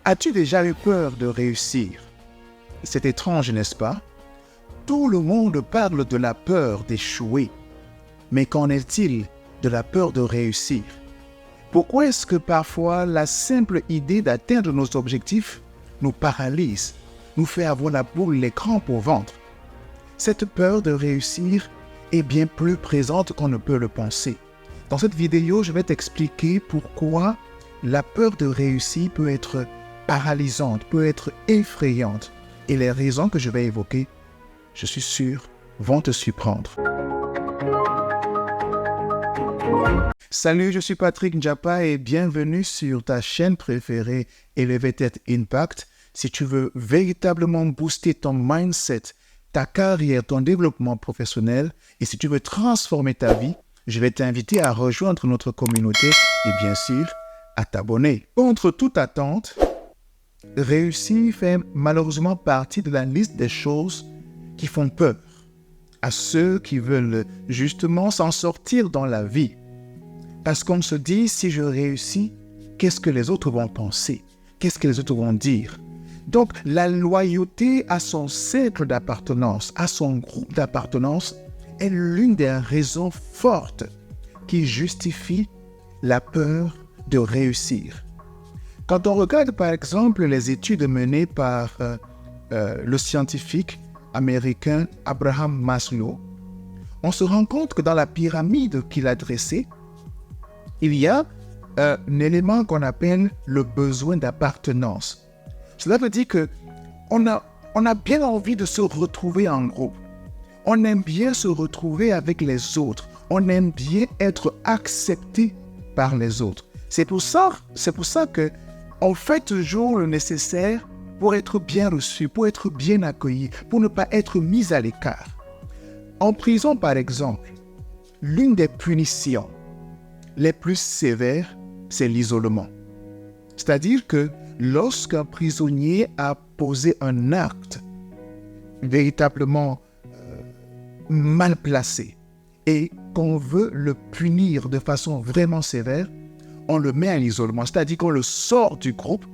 As-tu déjà eu peur de réussir? C'est étrange, n'est-ce pas? Tout le monde parle de la peur d'échouer. Mais qu'en est-il de la peur de réussir? Pourquoi est-ce que parfois la simple idée d'atteindre nos objectifs nous paralyse, nous fait avoir la boule, les crampes au ventre? Cette peur de réussir est bien plus présente qu'on ne peut le penser. Dans cette vidéo, je vais t'expliquer pourquoi la peur de réussir peut être paralysante, peut être effrayante. Et les raisons que je vais évoquer, je suis sûr, vont te surprendre. Salut, je suis Patrick Njapa et bienvenue sur ta chaîne préférée Elevated Impact. Si tu veux véritablement booster ton mindset, ta carrière, ton développement professionnel et si tu veux transformer ta vie, je vais t'inviter à rejoindre notre communauté et bien sûr, à t'abonner. Contre toute attente, réussir fait malheureusement partie de la liste des choses qui font peur à ceux qui veulent justement s'en sortir dans la vie. Parce qu'on se dit, si je réussis, qu'est-ce que les autres vont penser? Qu'est-ce que les autres vont dire? Donc, la loyauté à son cercle d'appartenance, à son groupe d'appartenance, est l'une des raisons fortes qui justifie la peur de réussir. Quand on regarde par exemple les études menées par le scientifique américain Abraham Maslow, on se rend compte que dans la pyramide qu'il a dressée, il y a un élément qu'on appelle le besoin d'appartenance. Cela veut dire qu'on a bien envie de se retrouver en groupe. On aime bien se retrouver avec les autres. On aime bien être accepté par les autres. C'est pour ça qu'on fait toujours le nécessaire pour être bien reçu, pour être bien accueilli, pour ne pas être mis à l'écart. En prison, par exemple, l'une des punitions les plus sévères, c'est l'isolement. C'est-à-dire que lorsqu'un prisonnier a posé un acte véritablement mal placé et qu'on veut le punir de façon vraiment sévère, on le met à l'isolement. C'est-à-dire qu'on le sort du groupe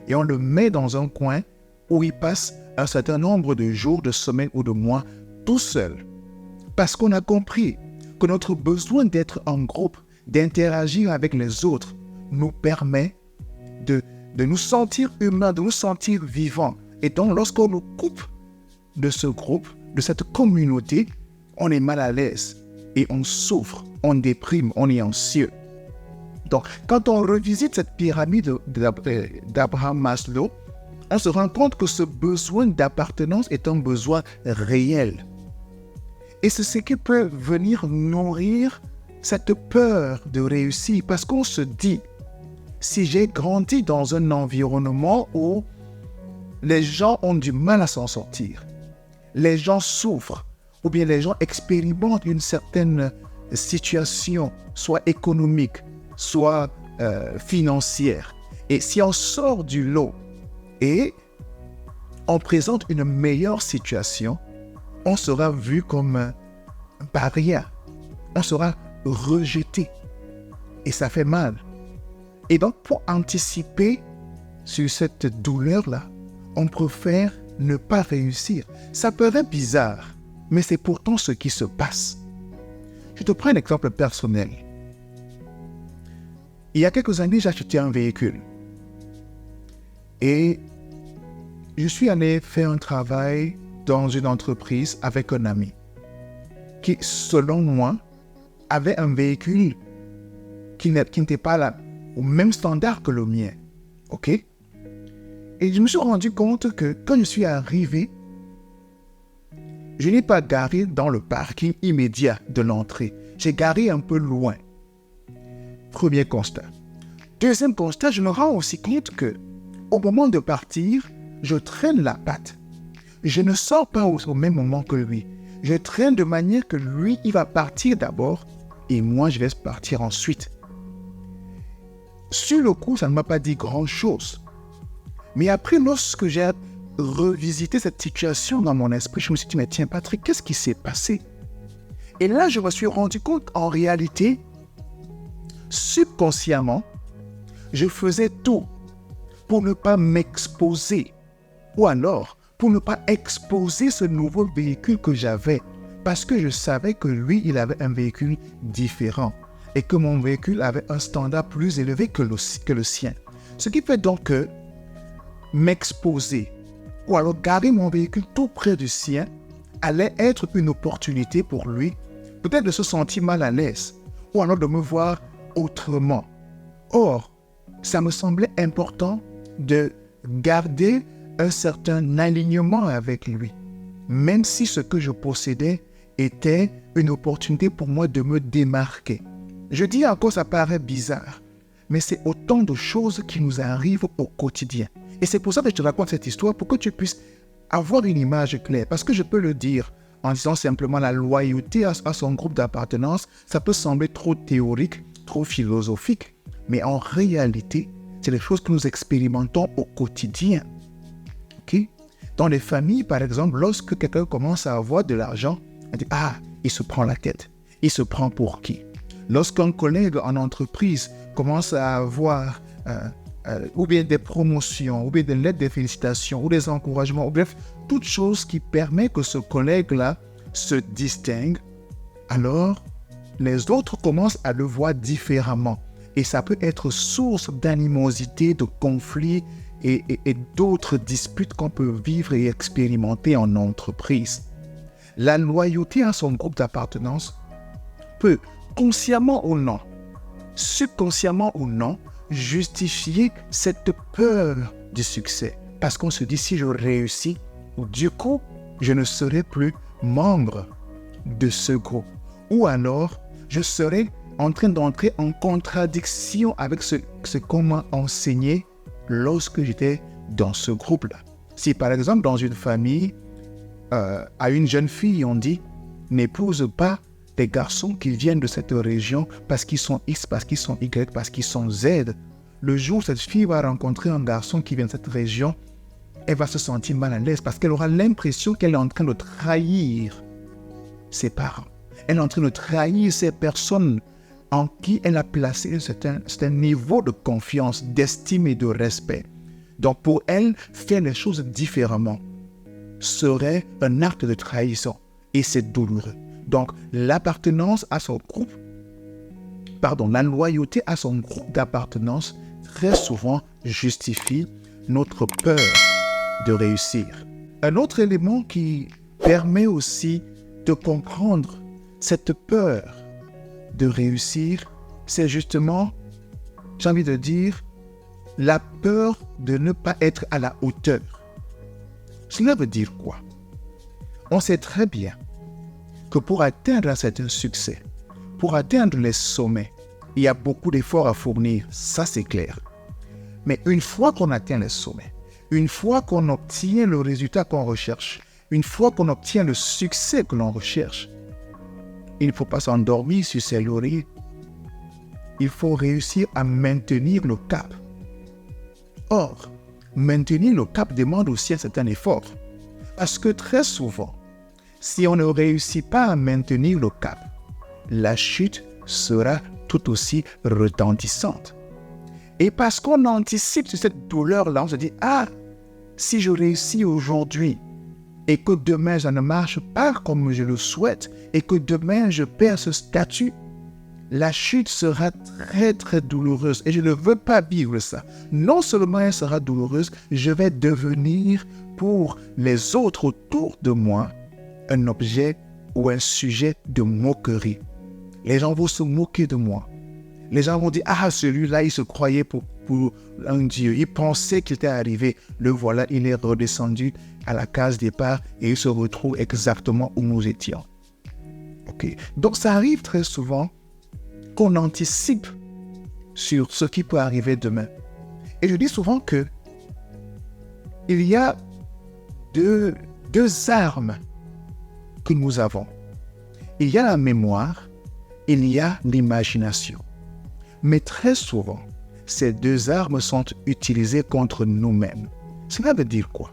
et on le met dans un coin où il passe un certain nombre de jours, de semaines ou de mois tout seul. Parce qu'on a compris que notre besoin d'être en groupe, d'interagir avec les autres, nous permet de nous sentir humains, de nous sentir vivants. Et donc, lorsqu'on nous coupe de ce groupe, de cette communauté, on est mal à l'aise et on souffre, on déprime, on est anxieux. Donc, quand on revisite cette pyramide d'Abraham Maslow, on se rend compte que ce besoin d'appartenance est un besoin réel. Et c'est ce qui peut venir nourrir cette peur de réussir, parce qu'on se dit, si j'ai grandi dans un environnement où les gens ont du mal à s'en sortir, les gens souffrent, ou bien les gens expérimentent une certaine situation, soit économique, soit financière, et si on sort du lot et on présente une meilleure situation, on sera vu comme un paria, on sera rejeté et ça fait mal. Et donc pour anticiper sur cette douleur-là, on préfère ne pas réussir. Ça paraît bizarre, mais c'est pourtant ce qui se passe. Je te prends un exemple personnel. Il y a quelques années, j'ai acheté un véhicule et je suis allé faire un travail dans une entreprise avec un ami qui, selon moi, avait un véhicule qui n'était pas là, au même standard que le mien. OK? Et je me suis rendu compte que quand je suis arrivé, je n'ai pas garé dans le parking immédiat de l'entrée. J'ai garé un peu loin. Premier constat. Deuxième constat, je me rends aussi compte que au moment de partir, je traîne la patte. Je ne sors pas au même moment que lui. Je traîne de manière que lui, il va partir d'abord et moi, je vais partir ensuite. Sur le coup, ça ne m'a pas dit grand-chose. Mais après, lorsque j'ai revisité cette situation dans mon esprit, je me suis dit, mais tiens Patrick, qu'est-ce qui s'est passé? Et là, je me suis rendu compte qu'en réalité, subconsciemment, je faisais tout pour ne pas m'exposer. Ou alors, pour ne pas exposer ce nouveau véhicule que j'avais. Parce que je savais que lui, il avait un véhicule différent. Et que mon véhicule avait un standard plus élevé que le sien. Ce qui fait donc que m'exposer, ou alors garder mon véhicule tout près du sien, allait être une opportunité pour lui, peut-être de se sentir mal à l'aise, ou alors de me voir autrement. Or, ça me semblait important de garder un certain alignement avec lui, même si ce que je possédais était une opportunité pour moi de me démarquer. Je dis encore, ça paraît bizarre, mais c'est autant de choses qui nous arrivent au quotidien. Et c'est pour ça que je te raconte cette histoire, pour que tu puisses avoir une image claire. Parce que je peux le dire en disant simplement la loyauté à son groupe d'appartenance, ça peut sembler trop théorique, trop philosophique. Mais en réalité, c'est des choses que nous expérimentons au quotidien. Okay? Dans les familles, par exemple, lorsque quelqu'un commence à avoir de l'argent, on dit « Ah, il se prend la tête. Il se prend pour qui ?» Lorsqu'un collègue en entreprise commence à avoir ou bien des promotions, ou bien des lettres de félicitations, ou des encouragements, ou bref, toute chose qui permet que ce collègue-là se distingue, alors les autres commencent à le voir différemment. Et ça peut être source d'animosité, de conflits et d'autres disputes qu'on peut vivre et expérimenter en entreprise. La loyauté à son groupe d'appartenance peut, consciemment ou non, subconsciemment ou non, justifier cette peur du succès. Parce qu'on se dit, si je réussis, du coup, je ne serai plus membre de ce groupe. Ou alors, je serai en train d'entrer en contradiction avec ce qu'on m'a enseigné lorsque j'étais dans ce groupe-là. Si par exemple, dans une famille, à une jeune fille, on dit, n'épouse pas des garçons qui viennent de cette région parce qu'ils sont X, parce qu'ils sont Y, parce qu'ils sont Z. Le jour où cette fille va rencontrer un garçon qui vient de cette région, elle va se sentir mal à l'aise parce qu'elle aura l'impression qu'elle est en train de trahir ses parents. Elle est en train de trahir ces personnes en qui elle a placé un certain niveau de confiance, d'estime et de respect. Donc pour elle, faire les choses différemment serait un acte de trahison et c'est douloureux. Donc, l'appartenance à son groupe, la loyauté à son groupe d'appartenance, très souvent justifie notre peur de réussir. Un autre élément qui permet aussi de comprendre cette peur de réussir, c'est justement, j'ai envie de dire, la peur de ne pas être à la hauteur. Cela veut dire quoi? On sait très bien que pour atteindre un certain succès, pour atteindre les sommets, il y a beaucoup d'efforts à fournir, ça c'est clair. Mais une fois qu'on atteint les sommets, une fois qu'on obtient le résultat qu'on recherche, une fois qu'on obtient le succès que l'on recherche, il ne faut pas s'endormir sur ses lauriers. Il faut réussir à maintenir le cap. Or, maintenir le cap demande aussi un certain effort. Parce que très souvent, si on ne réussit pas à maintenir le cap, la chute sera tout aussi retentissante. Et parce qu'on anticipe sur cette douleur-là, on se dit, ah, si je réussis aujourd'hui et que demain ça ne marche pas comme je le souhaite et que demain je perds ce statut, la chute sera très très douloureuse et je ne veux pas vivre ça. Non seulement elle sera douloureuse, je vais devenir pour les autres autour de moi un objet ou un sujet de moquerie. Les gens vont se moquer de moi. Les gens vont dire, ah, celui-là, il se croyait pour un dieu. Il pensait qu'il était arrivé. Le voilà, il est redescendu à la case départ et il se retrouve exactement où nous étions. Ok. Donc, ça arrive très souvent qu'on anticipe sur ce qui peut arriver demain. Et je dis souvent que il y a deux armes que nous avons. Il y a la mémoire, il y a l'imagination. Mais très souvent, ces deux armes sont utilisées contre nous-mêmes. Cela veut dire quoi?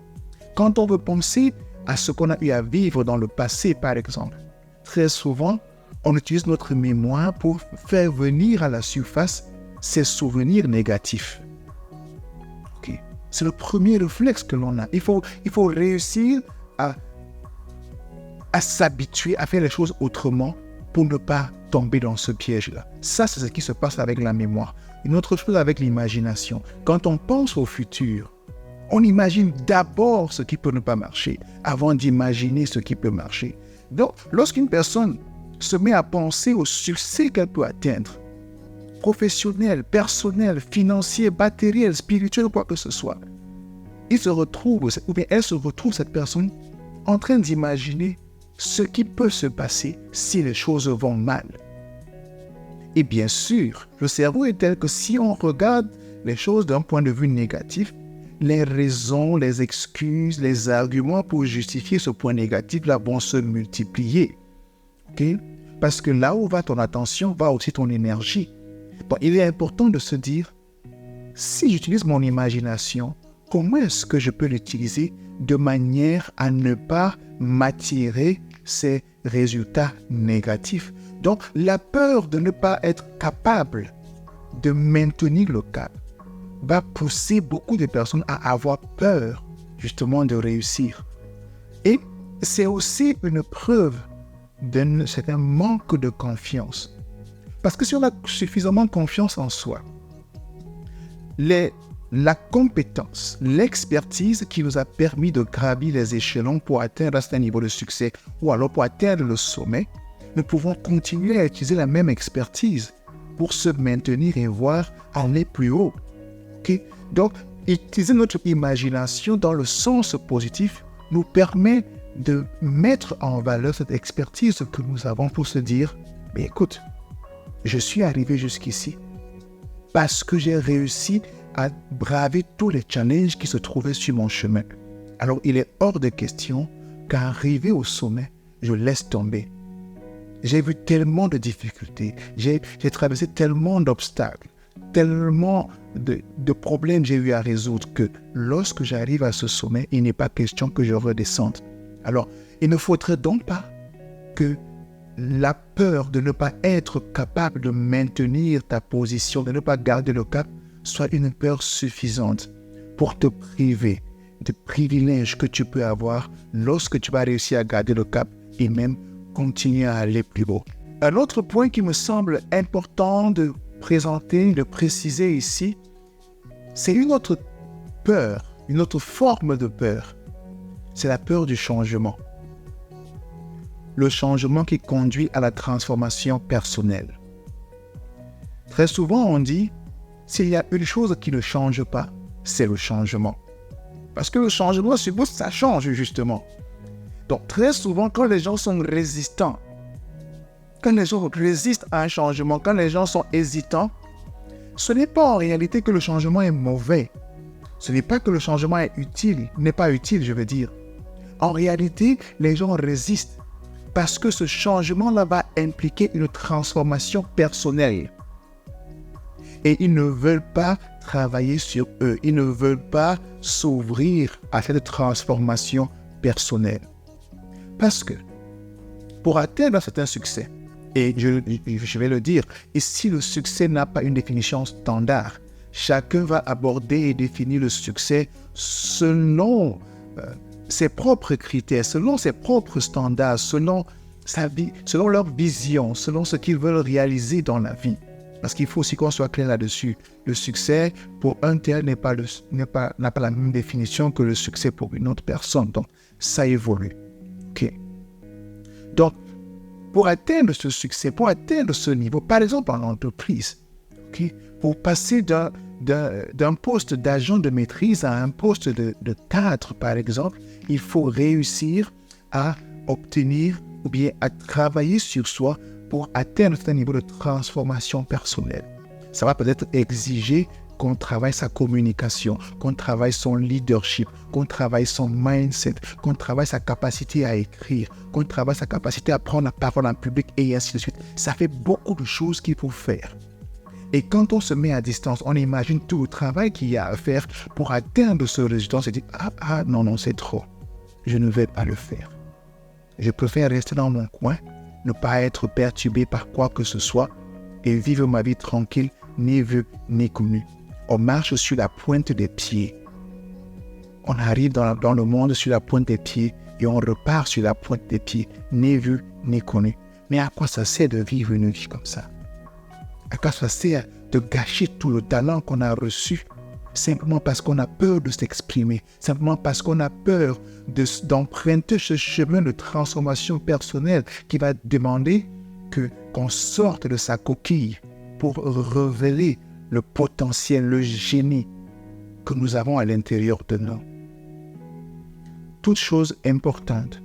Quand on veut penser à ce qu'on a eu à vivre dans le passé, par exemple, très souvent, on utilise notre mémoire pour faire venir à la surface ces souvenirs négatifs. Okay. C'est le premier réflexe que l'on a. Il faut réussir à s'habituer à faire les choses autrement pour ne pas tomber dans ce piège-là. Ça, c'est ce qui se passe avec la mémoire. Une autre chose avec l'imagination. Quand on pense au futur, on imagine d'abord ce qui peut ne pas marcher avant d'imaginer ce qui peut marcher. Donc, lorsqu'une personne se met à penser au succès qu'elle peut atteindre, professionnel, personnel, financier, matériel, spirituel, quoi que ce soit, il se retrouve, ou bien elle se retrouve, cette personne, en train d'imaginer ce qui peut se passer si les choses vont mal. Et bien sûr, le cerveau est tel que si on regarde les choses d'un point de vue négatif, les raisons, les excuses, les arguments pour justifier ce point négatif-là vont se multiplier. Okay? Parce que là où va ton attention, va aussi ton énergie. Bon, il est important de se dire, si j'utilise mon imagination, comment est-ce que je peux l'utiliser de manière à ne pas m'attirer ces résultats négatifs? Donc, la peur de ne pas être capable de maintenir le cap va pousser beaucoup de personnes à avoir peur, justement, de réussir. Et c'est aussi une preuve d'un certain manque de confiance. Parce que si on a suffisamment confiance en soi, la compétence, l'expertise qui nous a permis de gravir les échelons pour atteindre un certain niveau de succès ou alors pour atteindre le sommet, nous pouvons continuer à utiliser la même expertise pour se maintenir et voir aller plus haut. Okay? Donc, utiliser notre imagination dans le sens positif nous permet de mettre en valeur cette expertise que nous avons pour se dire, mais écoute, je suis arrivé jusqu'ici parce que j'ai réussi à braver tous les challenges qui se trouvaient sur mon chemin. Alors, il est hors de question qu'arrivé au sommet, je laisse tomber. J'ai vu tellement de difficultés, j'ai traversé tellement d'obstacles, tellement de problèmes j'ai eu à résoudre que lorsque j'arrive à ce sommet, il n'est pas question que je redescende. Alors, il ne faudrait donc pas que la peur de ne pas être capable de maintenir ta position, de ne pas garder le cap, soit une peur suffisante pour te priver des privilèges que tu peux avoir lorsque tu vas réussir à garder le cap et même continuer à aller plus haut. Un autre point qui me semble important de présenter, de préciser ici, c'est une autre peur, une autre forme de peur. C'est la peur du changement. Le changement qui conduit à la transformation personnelle. Très souvent, on dit, s'il y a une chose qui ne change pas, c'est le changement. Parce que le changement suppose que ça change, justement. Donc, très souvent, quand les gens sont résistants, quand les gens résistent à un changement, quand les gens sont hésitants, ce n'est pas en réalité que le changement est mauvais. Ce n'est pas que le changement est utile, n'est pas utile, je veux dire. En réalité, les gens résistent parce que ce changement-là va impliquer une transformation personnelle. Et ils ne veulent pas travailler sur eux. Ils ne veulent pas s'ouvrir à cette transformation personnelle. Parce que pour atteindre un certain succès, et je vais le dire, ici le succès n'a pas une définition standard. Chacun va aborder et définir le succès selon ses propres critères, selon ses propres standards, selon leur vision, selon ce qu'ils veulent réaliser dans la vie. Parce qu'il faut aussi qu'on soit clair là-dessus. Le succès, pour un tel, n'a pas la même définition que le succès pour une autre personne. Donc, ça évolue. Okay. Donc, pour atteindre ce succès, pour atteindre ce niveau, par exemple en entreprise, okay, pour passer d'un poste d'agent de maîtrise à un poste de cadre, par exemple, il faut réussir à obtenir ou bien à travailler sur soi pour atteindre un niveau de transformation personnelle. Ça va peut-être exiger qu'on travaille sa communication, qu'on travaille son leadership, qu'on travaille son mindset, qu'on travaille sa capacité à écrire, qu'on travaille sa capacité à prendre la parole en public et ainsi de suite. Ça fait beaucoup de choses qu'il faut faire. Et quand on se met à distance, on imagine tout le travail qu'il y a à faire pour atteindre ce résultat. On se dit, non, c'est trop. Je ne vais pas le faire. Je préfère rester dans mon coin, ne pas être perturbé par quoi que ce soit et vivre ma vie tranquille, ni vu, ni connu. On marche sur la pointe des pieds. On arrive dans le monde sur la pointe des pieds et on repart sur la pointe des pieds, ni vu, ni connu. Mais à quoi ça sert de vivre une vie comme ça? À quoi ça sert de gâcher tout le talent qu'on a reçu simplement parce qu'on a peur de s'exprimer, simplement parce qu'on a peur d'emprunter ce chemin de transformation personnelle qui va demander qu'on sorte de sa coquille pour révéler le potentiel, le génie que nous avons à l'intérieur de nous. Toute chose importante,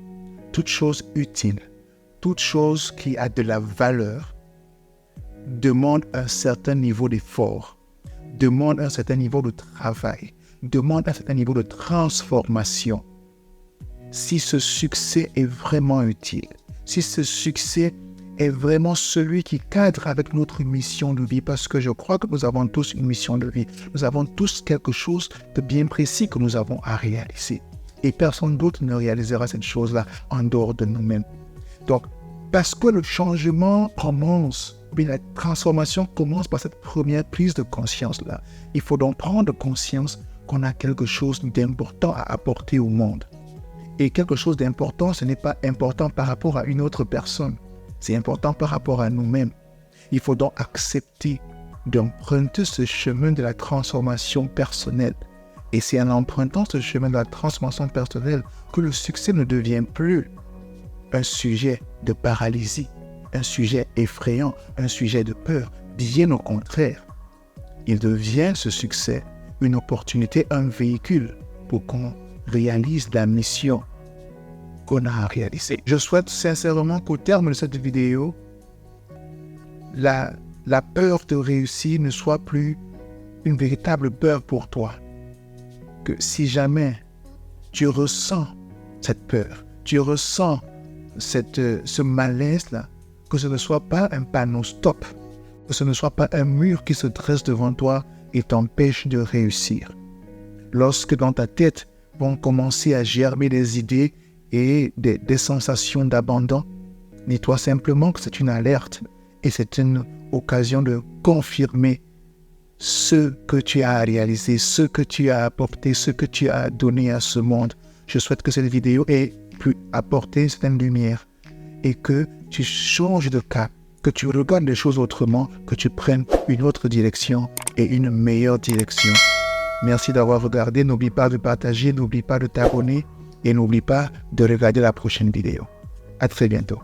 toute chose utile, toute chose qui a de la valeur demande un certain niveau d'effort, demande un certain niveau de travail, demande un certain niveau de transformation. Si ce succès est vraiment utile, si ce succès est vraiment celui qui cadre avec notre mission de vie, parce que je crois que nous avons tous une mission de vie, nous avons tous quelque chose de bien précis que nous avons à réaliser. Et personne d'autre ne réalisera cette chose-là en dehors de nous-mêmes. Donc, parce que le changement commence, la transformation commence par cette première prise de conscience-là. Il faut donc prendre conscience qu'on a quelque chose d'important à apporter au monde. Et quelque chose d'important, ce n'est pas important par rapport à une autre personne. C'est important par rapport à nous-mêmes. Il faut donc accepter d'emprunter ce chemin de la transformation personnelle. Et c'est en empruntant ce chemin de la transformation personnelle que le succès ne devient plus un sujet de paralysie, un sujet effrayant, un sujet de peur. Bien au contraire, il devient ce succès une opportunité, un véhicule pour qu'on réalise la mission qu'on a à réaliser. Je souhaite sincèrement qu'au terme de cette vidéo, la peur de réussir ne soit plus une véritable peur pour toi. Que si jamais tu ressens cette peur, tu ressens ce malaise-là, que ce ne soit pas un panneau stop, que ce ne soit pas un mur qui se dresse devant toi et t'empêche de réussir. Lorsque dans ta tête vont commencer à germer des idées et des sensations d'abandon, dis-toi simplement que c'est une alerte et c'est une occasion de confirmer ce que tu as réalisé, ce que tu as apporté, ce que tu as donné à ce monde. Je souhaite que cette vidéo ait pu apporter une certaine lumière et que tu changes de cap, que tu regardes les choses autrement, que tu prennes une autre direction et une meilleure direction. Merci d'avoir regardé. N'oublie pas de partager, n'oublie pas de t'abonner et n'oublie pas de regarder la prochaine vidéo. À très bientôt.